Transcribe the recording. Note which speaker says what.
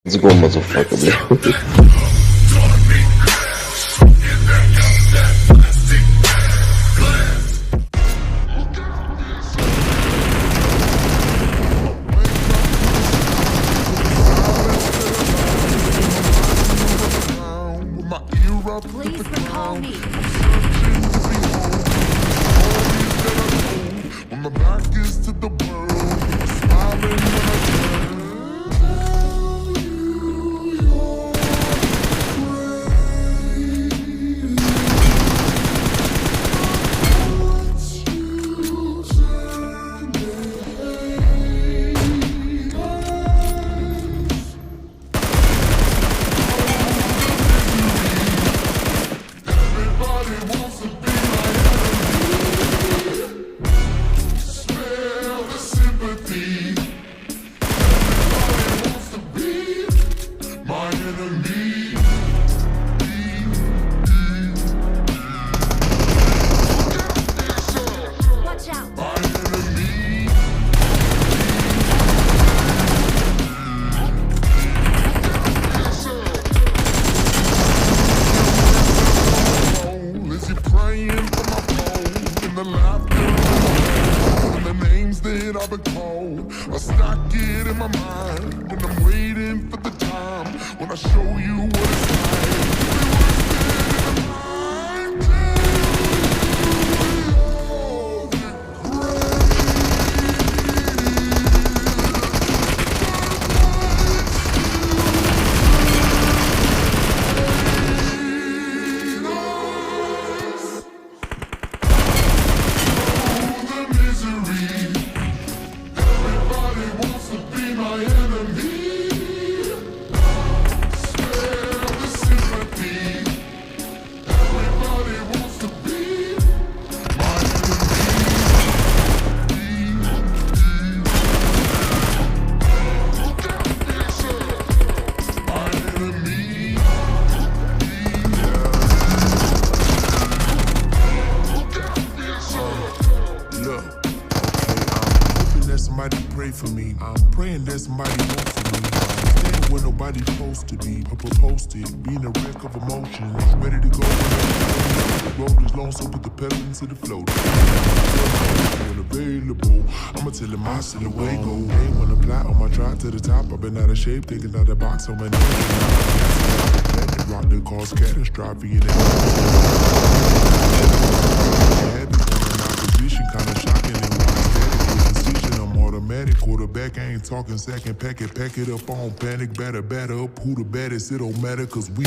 Speaker 1: Let's go, motherfucker, bля.
Speaker 2: Please recall me.
Speaker 3: When my back is to the world, smiling when I turn. Everybody wants to be my enemy. Smell the sympathy. Everybody wants to be my enemy.
Speaker 2: Watch out.
Speaker 3: My enemy. Is he praying for my phone? In the laughter and the names that I've been called, I stack it in my mind, and I'm waiting for the time when I show you what it's somebody pray for me. I'm praying that somebody wants for me. I'm standing where nobody's supposed to be. Purple posted, being a wreck of emotions. Ready to go. The road is long, so put the pedal into the flow. Unavailable. I'ma tell him my silhouette go. Hey, when I fly on my drive to the top, I've been out of shape, thinking out the box so many. Planet rock that cause catastrophe in it. Heavy on opposition, kinda shocking and automatic quarterback, I ain't talking second pack it up on panic, batter up, who the baddest, it don't matter, cause we